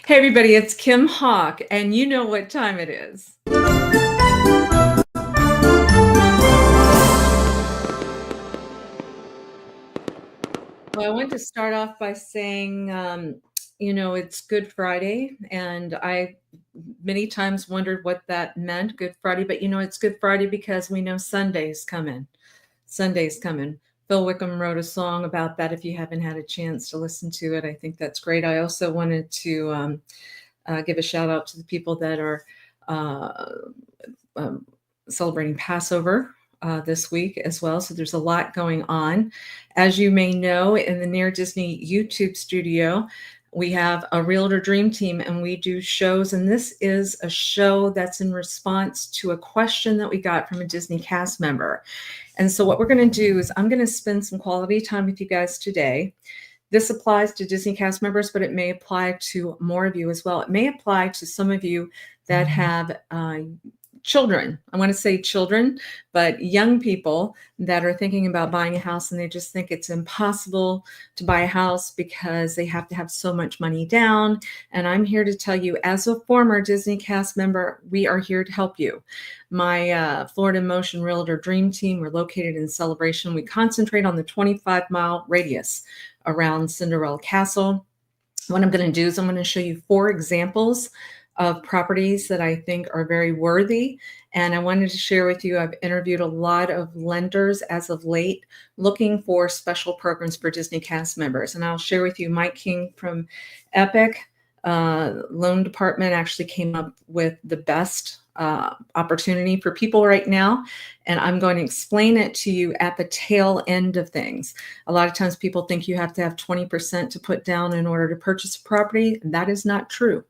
Hey everybody, it's Kim Hawk, and you know what time it is. Well, I want to start off by saying, it's Good Friday, and I many times wondered what that meant, Good Friday, but it's Good Friday because we know Sunday's coming. Sunday's coming. Phil Wickham wrote a song about that. If you haven't had a chance to listen to it, I think that's great. I also wanted to give a shout out to the people that are uh, um, celebrating Passover this week as well. So there's a lot going on. As you may know, in the Near Disney YouTube studio, we have a Realtor Dream Team and we do shows. And this is a show that's in response to a question that we got from a Disney cast member. And so what we're going to do is I'm going to spend some quality time with you guys today. This applies to Disney cast members, but it may apply to more of you as well. It may apply to some of you that have children. I want to say children, but young people that are thinking about buying a house and they just think it's impossible to buy a house because they have to have so much money down. And I'm here to tell you, as a former Disney cast member, we are here to help you. My Florida Motion Realtor Dream Team, we're located in Celebration. We concentrate on the 25-mile radius around Cinderella Castle. What I'm going to do is I'm going to show you 4 examples of properties that I think are very worthy. And I wanted to share with you, I've interviewed a lot of lenders as of late looking for special programs for Disney cast members. And I'll share with you, Mike King from Epic Loan Department actually came up with the best opportunity for people right now. And I'm going to explain it to you at the tail end of things. A lot of times people think you have to have 20% to put down in order to purchase a property. And that is not true.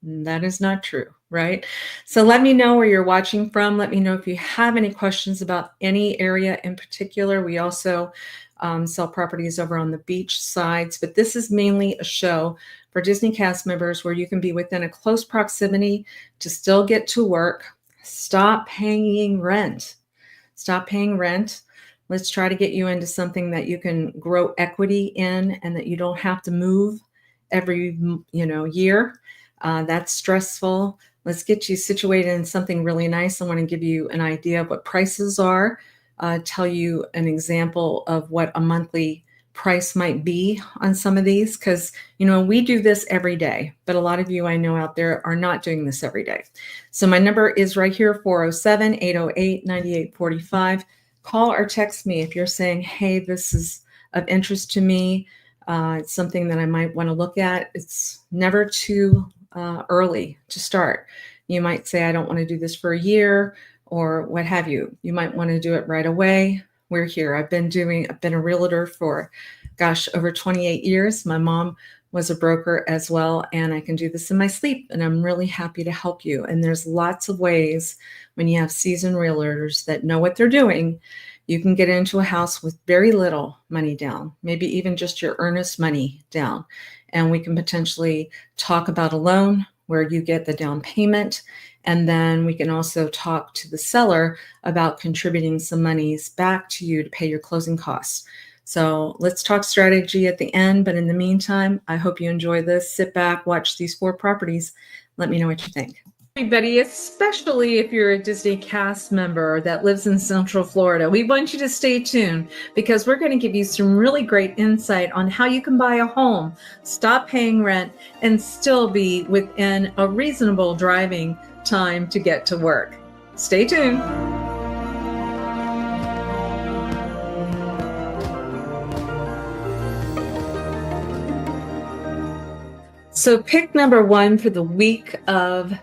That is not true, right? So let me know where you're watching from. Let me know if you have any questions about any area in particular. We also sell properties over on the beach sides, but this is mainly a show for Disney cast members where you can be within a close proximity to still get to work. Stop paying rent. Stop paying rent. Let's try to get you into something that you can grow equity in and that you don't have to move every year. That's stressful. Let's get you situated in something really nice. I want to give you an idea of what prices are, tell you an example of what a monthly price might be on some of these, because we do this every day, but a lot of you I know out there are not doing this every day. So my number is right here, 407-808-9845. Call or text me if you're saying, hey, this is of interest to me. It's something that I might want to look at. It's never too early to start. You might say, I don't want to do this for a year or what have you. You might want to do it right away. We're here. I've been a realtor for, over 28 years. My mom was a broker as well, and I can do this in my sleep, and I'm really happy to help you. And there's lots of ways when you have seasoned realtors that know what they're doing. You can get into a house with very little money down, maybe even just your earnest money down. And we can potentially talk about a loan where you get the down payment. And then we can also talk to the seller about contributing some monies back to you to pay your closing costs. So let's talk strategy at the end. But in the meantime, I hope you enjoy this. Sit back, watch these 4 properties. Let me know what you think. Everybody, especially if you're a Disney cast member that lives in Central Florida, we want you to stay tuned because we're going to give you some really great insight on how you can buy a home, stop paying rent, and still be within a reasonable driving time to get to work. Stay tuned. So pick number 1 for the week of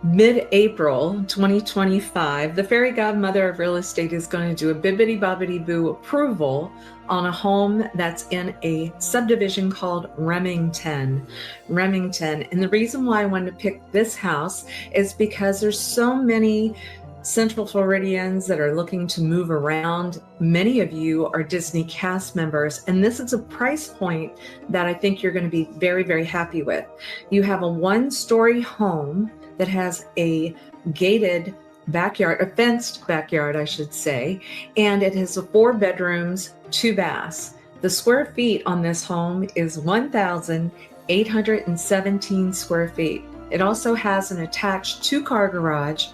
mid-April 2025, the fairy godmother of real estate is going to do a bibbidi-bobbidi-boo approval on a home that's in a subdivision called Remington. And the reason why I wanted to pick this house is because there's so many Central Floridians that are looking to move around. Many of you are Disney cast members, and this is a price point that I think you're going to be very, very happy with. You have a 1-story home that has a gated backyard, a fenced backyard, I should say, and it has 4 bedrooms, 2 baths. The square feet on this home is 1,000 817 square feet. It also has an attached 2-car garage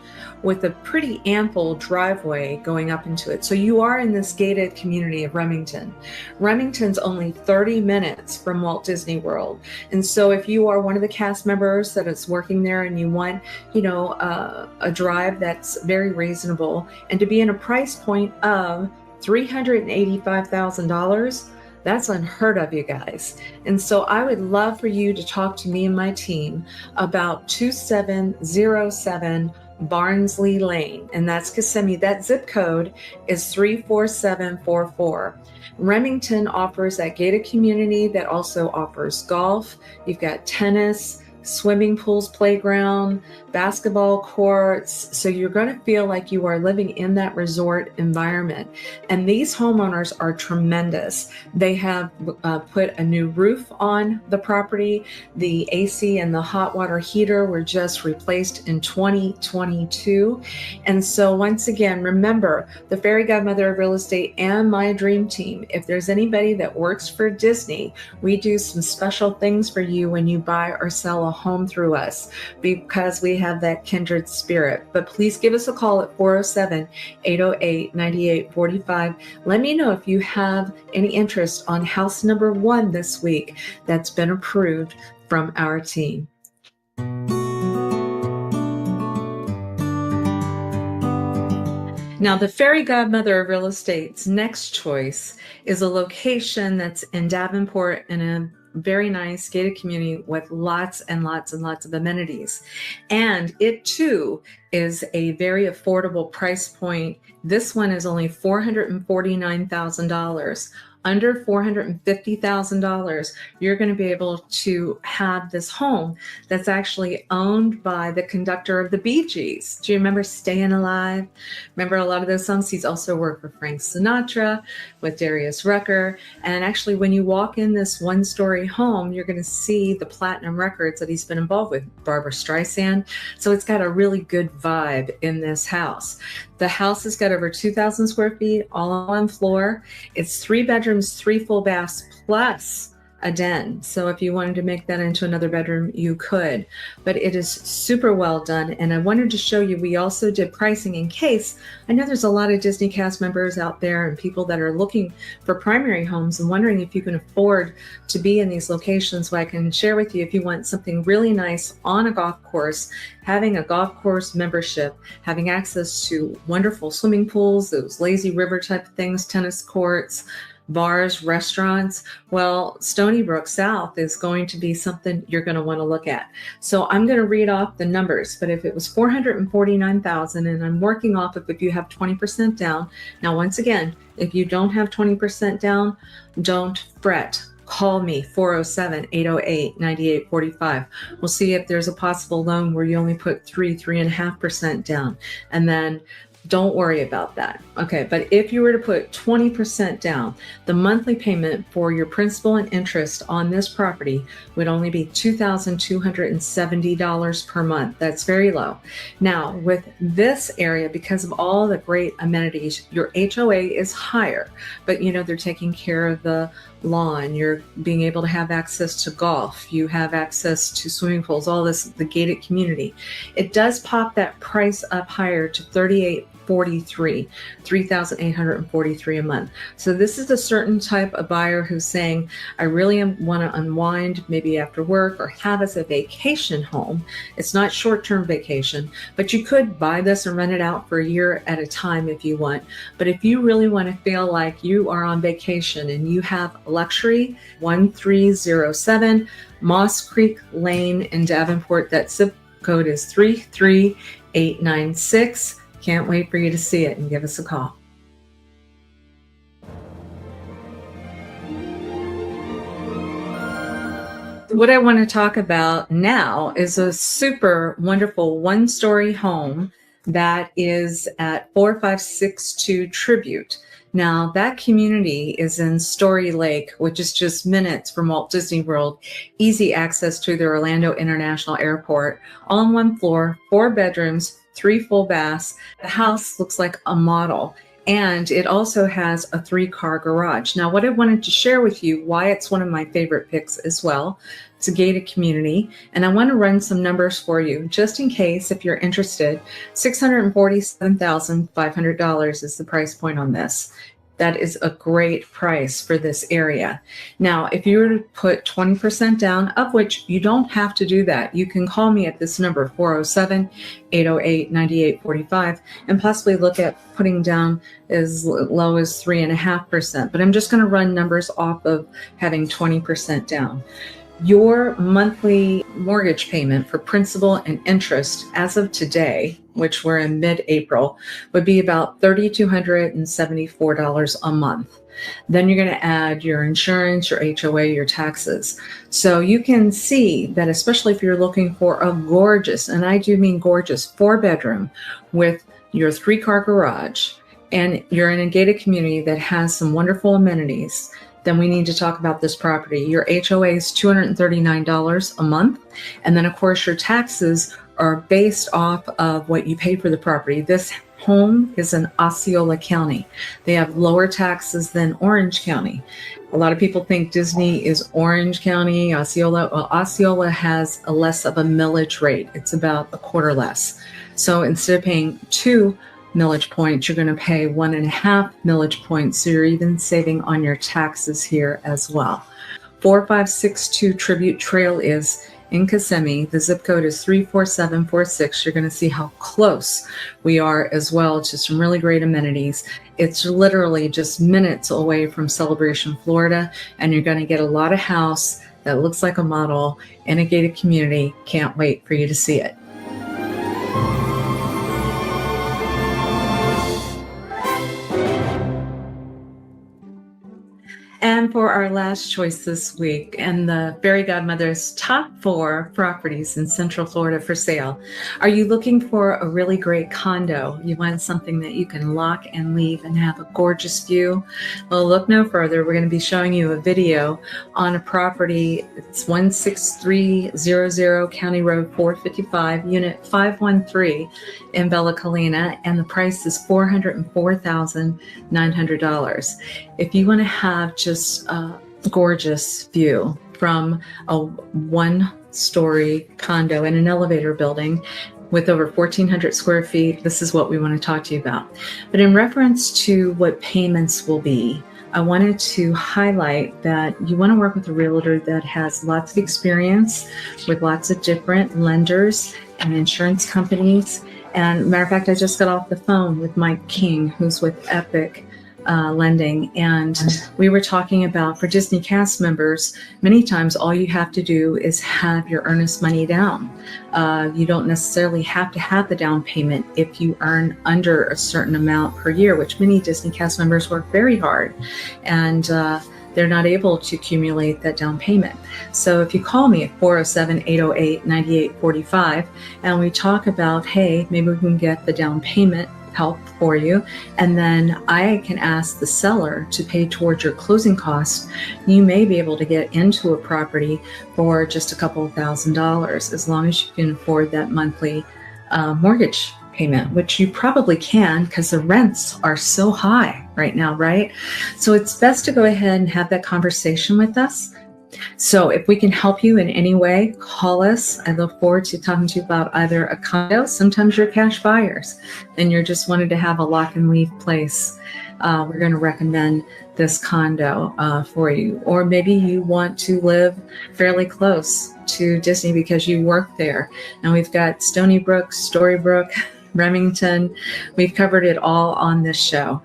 with a pretty ample driveway going up into it. So you are in this gated community of Remington. Remington's only 30 minutes from Walt Disney World. And so if you are one of the cast members that is working there and you want, a drive that's very reasonable, and to be in a price point of $385,000, that's unheard of, you guys. And so I would love for you to talk to me and my team about 2707 Barnsley Lane, and that's Kissimmee. That zip code is 34744. Remington offers that gated community that also offers golf. You've got tennis, swimming pools, playground, basketball courts. So you're going to feel like you are living in that resort environment. And these homeowners are tremendous. They have put a new roof on the property. The AC and the hot water heater were just replaced in 2022. And so once again, remember, the Fairy Godmother of Real Estate and my dream team, if there's anybody that works for Disney, we do some special things for you when you buy or sell a home through us, because we have that kindred spirit. But please give us a call at 407-808-9845. Let me know if you have any interest on house number 1 this week that's been approved from our team. Now, the Fairy Godmother of Real Estate's next choice is a location that's in Davenport in a very nice gated community with lots and lots and lots of amenities. And it too is a very affordable price point. This one is only $449,000. Under $450,000, you're going to be able to have this home that's actually owned by the conductor of the Bee Gees. Do you remember Staying Alive? Remember a lot of those songs? He's also worked with Frank Sinatra, with Darius Rucker. And actually, when you walk in this one-story home, you're going to see the platinum records that he's been involved with, Barbra Streisand. So it's got a really good vibe in this house. The house has got over 2,000 square feet, all on one floor. It's 3 bedrooms, 3 full baths, plus a den. So if you wanted to make that into another bedroom, you could. But it is super well done. And I wanted to show you, we also did pricing in case, I know there's a lot of Disney cast members out there and people that are looking for primary homes and wondering if you can afford to be in these locations. So I can share with you, if you want something really nice on a golf course, having a golf course membership, having access to wonderful swimming pools, those lazy river type of things, tennis courts, bars, restaurants. Well, Stony Brook South is going to be something you're going to want to look at. So I'm going to read off the numbers, but if it was $449,000 and I'm working off of if you have 20% down. Now, once again, if you don't have 20% down, don't fret. Call me, 407-808-9845. We'll see if there's a possible loan where you only put 3.5% down. And then don't worry about that. Okay, but if you were to put 20% down, the monthly payment for your principal and interest on this property would only be $2,270 per month. That's very low. Now, with this area, because of all the great amenities, your HOA is higher, but they're taking care of the lawn. You're being able to have access to golf. You have access to swimming pools, all this, the gated community. It does pop that price up higher to $3,843 a month. So this is a certain type of buyer who's saying, I really want to unwind maybe after work or have as a vacation home. It's not short-term vacation, but you could buy this and rent it out for a year at a time if you want. But if you really want to feel like you are on vacation and you have luxury, 1307 Moss Creek Lane in Davenport, that zip code is 33896. Can't wait for you to see it and give us a call. What I want to talk about now is a super wonderful one-story home that is at 4562 Tribute. Now, that community is in Story Lake, which is just minutes from Walt Disney World, easy access to the Orlando International Airport, all on one floor, 4 bedrooms, 3 full baths. The house looks like a model. And it also has a 3-car garage. Now, what I wanted to share with you, why it's one of my favorite picks as well, it's a gated community, and I want to run some numbers for you, just in case if you're interested. $647,500 is the price point on this. That is a great price for this area. Now, if you were to put 20% down, of which you don't have to do that, you can call me at this number, 407-808-9845, and possibly look at putting down as low as 3.5%. But I'm just going to run numbers off of having 20% down. Your monthly mortgage payment for principal and interest as of today, which we're in mid-April, would be about $3,274 a month. Then you're going to add your insurance, your HOA, your taxes. So you can see that, especially if you're looking for a gorgeous, and I do mean gorgeous, 4-bedroom with your 3-car garage, and you're in a gated community that has some wonderful amenities, then we need to talk about this property. Your HOA is $239 a month. And then, of course, your taxes are based off of what you pay for the property. This home is in Osceola County. They have lower taxes than Orange County. A lot of people think Disney is Orange County, Osceola. Well, Osceola has a less of a millage rate. It's about a quarter less. So instead of paying 2 millage points, you're going to pay 1.5 millage points. So you're even saving on your taxes here as well. 4562 Tribute Trail is in Kissimmee. The zip code is 34746. You're going to see how close we are as well to some really great amenities. It's literally just minutes away from Celebration, Florida, and you're going to get a lot of house that looks like a model in a gated community. Can't wait for you to see it. And for our last choice this week, and the Fairy Godmother's top 4 properties in Central Florida for sale. Are you looking for a really great condo? You want something that you can lock and leave and have a gorgeous view? Well, look no further. We're going to be showing you a video on a property. It's 16300 County Road 455, Unit 513 in Bella Colina, and the price is $404,900. If you want to have just a gorgeous view from a 1-story condo in an elevator building with over 1,400 square feet, this is what we want to talk to you about. But in reference to what payments will be, I wanted to highlight that you want to work with a realtor that has lots of experience with lots of different lenders and insurance companies. And matter of fact, I just got off the phone with Mike King, who's with Epic Lending, and we were talking about, for Disney cast members, many times all you have to do is have your earnest money down. You don't necessarily have to have the down payment if you earn under a certain amount per year, which many Disney cast members work very hard, and they're not able to accumulate that down payment. So if you call me at 407-808-9845 and we talk about, hey, maybe we can get the down payment help for you, and then I can ask the seller to pay towards your closing costs, you may be able to get into a property for just a couple of $1,000s, as long as you can afford that monthly mortgage payment, which you probably can because the rents are so high right now, right? So it's best to go ahead and have that conversation with us. So if we can help you in any way, call us. I look forward to talking to you about either a condo. Sometimes you're cash buyers and you're just wanting to have a lock and leave place. We're going to recommend this condo for you. Or maybe you want to live fairly close to Disney because you work there. And we've got Stony Brook, Storybrooke, Remington. We've covered it all on this show.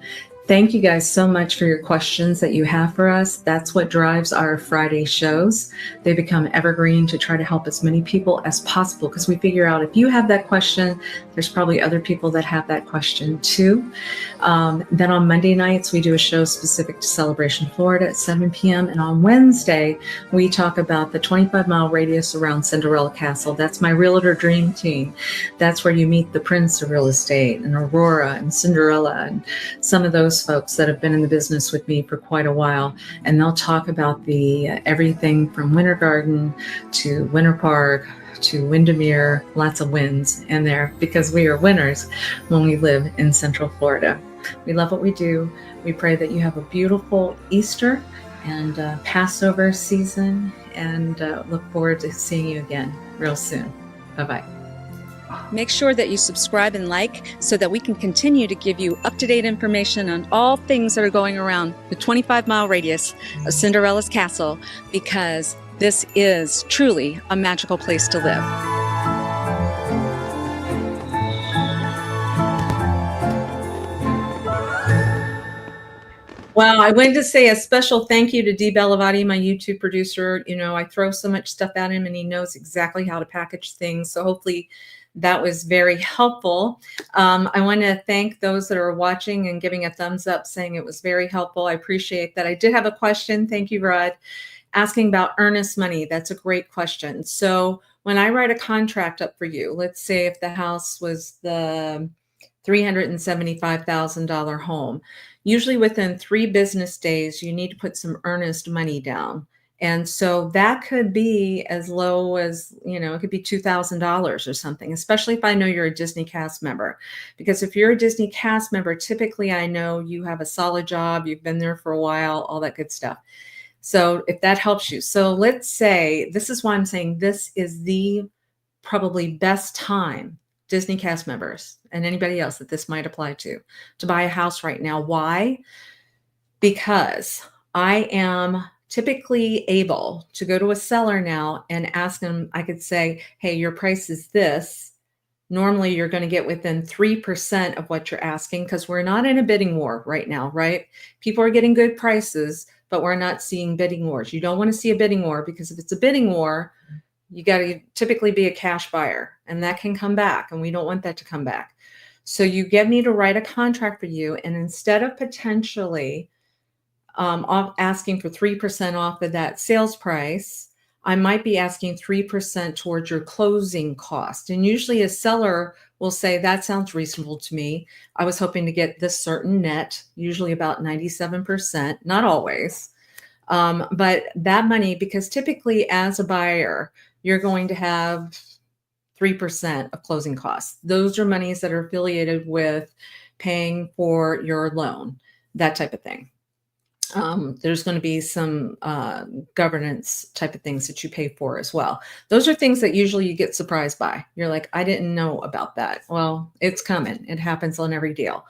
Thank you guys so much for your questions that you have for us. That's what drives our Friday shows. They become evergreen to try to help as many people as possible, because we figure out if you have that question, there's probably other people that have that question too. Then on Monday nights, we do a show specific to Celebration, Florida at 7 p.m. And on Wednesday, we talk about the 25-mile radius around Cinderella Castle. That's my realtor dream team. That's where you meet the Prince of Real Estate and Aurora and Cinderella and some of those folks that have been in the business with me for quite a while, and they'll talk about the everything from Winter Garden to Winter Park to Windermere. Lots of wins in there because we are winners when we live in Central Florida. We love what we do. We pray that you have a beautiful Easter and Passover season, and look forward to seeing you again real soon. Bye-bye. Make sure that you subscribe and like so that we can continue to give you up-to-date information on all things that are going around the 25-mile radius of Cinderella's Castle, because this is truly a magical place to live. Well, I wanted to say a special thank you to Dee Bellavati, my YouTube producer. You know, I throw so much stuff at him and he knows exactly how to package things. So hopefully that was very helpful. I want to thank those that are watching and giving a thumbs up saying it was very helpful. I appreciate that. I did have a question. Thank you, Rod. Asking about earnest money. That's a great question. So when I write a contract up for you, let's say if the house was the $375,000 home, usually within 3 business days, you need to put some earnest money down. And so that could be as low as, it could be $2,000 or something, especially if I know you're a Disney cast member. Because if you're a Disney cast member, typically I know you have a solid job, you've been there for a while, all that good stuff. So if that helps you. So let's say, this is why I'm saying this is the probably best time, Disney cast members and anybody else that this might apply to buy a house right now. Why? Because I am typically able to go to a seller now and ask them, I could say, hey, your price is this. Normally you're going to get within 3% of what you're asking, because we're not in a bidding war right now, right? People are getting good prices, but we're not seeing bidding wars. You don't want to see a bidding war, because if it's a bidding war, you got to typically be a cash buyer, and that can come back, and we don't want that to come back. So you get me to write a contract for you, and instead of potentially asking for 3% off of that sales price, I might be asking 3% towards your closing cost. And usually a seller will say, that sounds reasonable to me. I was hoping to get this certain net, usually about 97%, not always. But that money, because typically as a buyer, you're going to have 3% of closing costs. Those are monies that are affiliated with paying for your loan, that type of thing. There's going to be some governance type of things that you pay for as well. Those are things that usually you get surprised by. You're like, I didn't know about that. Well, it's coming. It happens on every deal.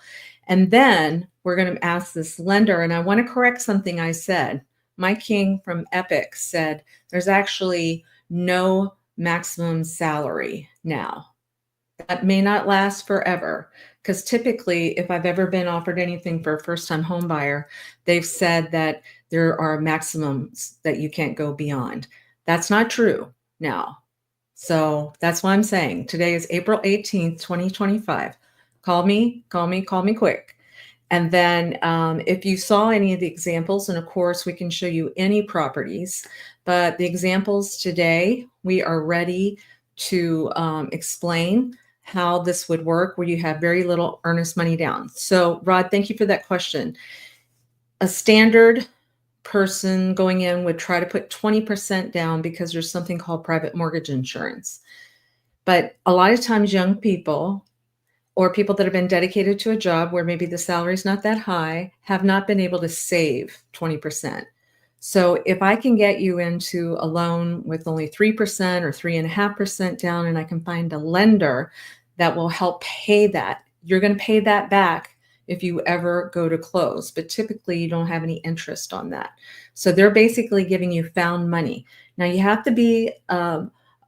And then we're going to ask this lender, and I want to correct something I said. Mike King from Epic said there's actually no maximum salary now. That may not last forever, because typically if I've ever been offered anything for a first-time home buyer, they've said that there are maximums that you can't go beyond. That's not true now. So that's why I'm saying today is April 18th, 2025. Call me quick. And then if you saw any of the examples, and of course we can show you any properties, but the examples today, we are ready to explain how this would work where you have very little earnest money down. So Rod, thank you for that question. A standard person going in would try to put 20% down because there's something called private mortgage insurance. But a lot of times young people or people that have been dedicated to a job where maybe the salary is not that high have not been able to save 20%. So if I can get you into a loan with only 3% or 3.5% down, and I can find a lender that will help pay that, you're going to pay that back if you ever go to close. But typically you don't have any interest on that. So they're basically giving you found money. Now you have to be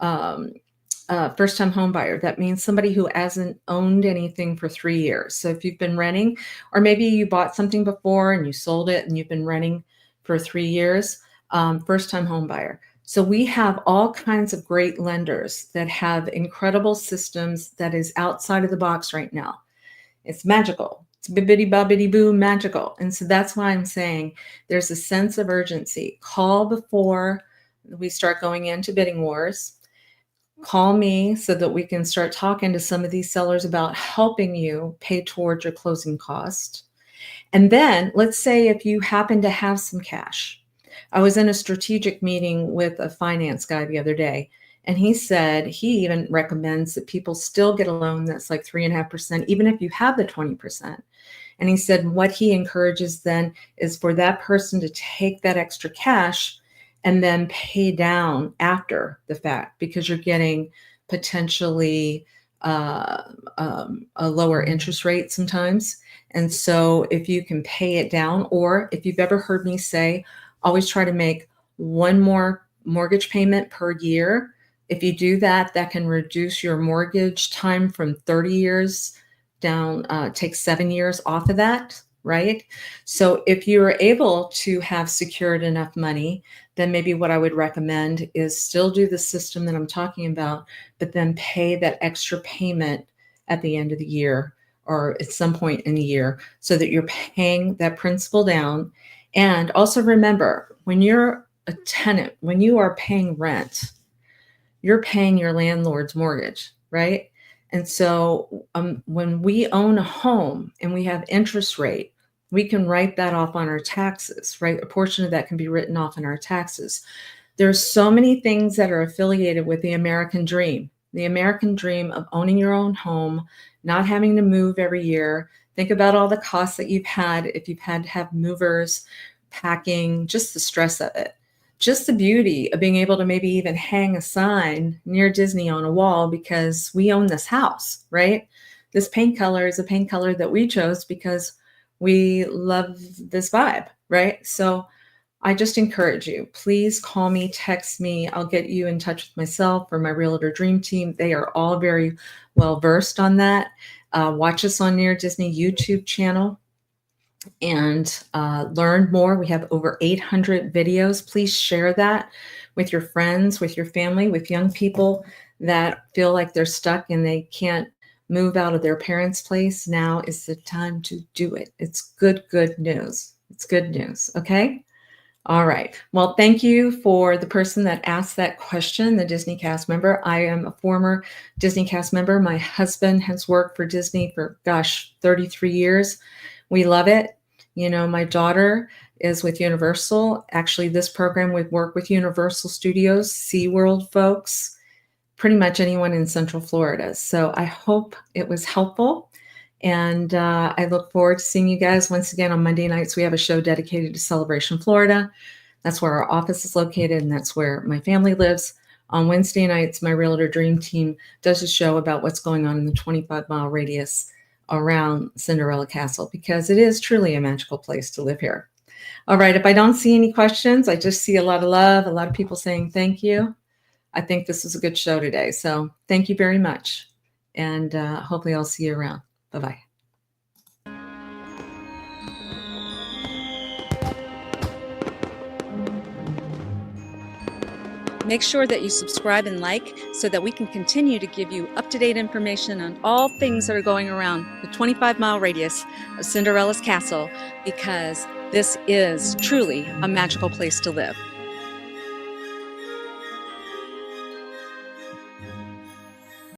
first-time home buyer. That means somebody who hasn't owned anything for 3 years. So if you've been renting, or maybe you bought something before and you sold it and you've been renting for 3 years, first-time home buyer. So we have all kinds of great lenders that have incredible systems that is outside of the box right now. It's magical. It's bibbidi bobbidi boo magical. And so that's why I'm saying there's a sense of urgency. Call before we start going into bidding wars. Call me so that we can start talking to some of these sellers about helping you pay towards your closing cost. And then let's say if you happen to have some cash. I was in a strategic meeting with a finance guy the other day, and he said he even recommends that people still get a loan that's like 3.5%, even if you have the 20%. And he said what he encourages then is for that person to take that extra cash and then pay down after the fact, because you're getting potentially uh, a lower interest rate sometimes. And so if you can pay it down, or if you've ever heard me say, always try to make one more mortgage payment per year. If you do that, that can reduce your mortgage time from 30 years down, take 7 years off of that, right? So if you're able to have secured enough money, then maybe what I would recommend is still do the system that I'm talking about, but then pay that extra payment at the end of the year or at some point in the year, so that you're paying that principal down. And also remember, when you're a tenant, when you are paying rent, you're paying your landlord's mortgage, right? And so when we own a home and we have interest rate, we can write that off on our taxes, right? A portion of that can be written off in our taxes. There's so many things that are affiliated with the American dream of owning your own home, not having to move every year. Think about all the costs that you've had if you've had to have movers, packing, just the stress of it. Just the beauty of being able to maybe even hang a sign near Disney on a wall because we own this house, right? This paint color is a paint color that we chose because we love this vibe, right? So I just encourage you, please call me, text me. I'll get you in touch with myself or my Realtor Dream Team. They are all very well versed on that. Watch us on Near Disney YouTube channel and learn more. We have over 800 videos. Please share that with your friends, with your family, with young people that feel like they're stuck and they can't move out of their parents' place. Now is the time to do it. It's good news. It's good news. Okay. All right. Well, thank you for the person that asked that question, the Disney cast member. I am a former Disney cast member. My husband has worked for Disney for, 33 years. We love it. You know, my daughter is with Universal. Actually, this program would work with Universal Studios, SeaWorld folks, pretty much anyone in Central Florida. So I hope it was helpful. And I look forward to seeing you guys once again on Monday nights. We have a show dedicated to Celebration Florida. That's where our office is located, and that's where my family lives. On Wednesday nights, my Realtor Dream Team does a show about what's going on in the 25-mile radius around Cinderella Castle, because it is truly a magical place to live here. All right, if I don't see any questions, I just see a lot of love, a lot of people saying thank you. I think this was a good show today. So thank you very much. And hopefully I'll see you around. Bye-bye. Make sure that you subscribe and like so that we can continue to give you up-to-date information on all things that are going around the 25-mile radius of Cinderella's castle, because this is truly a magical place to live.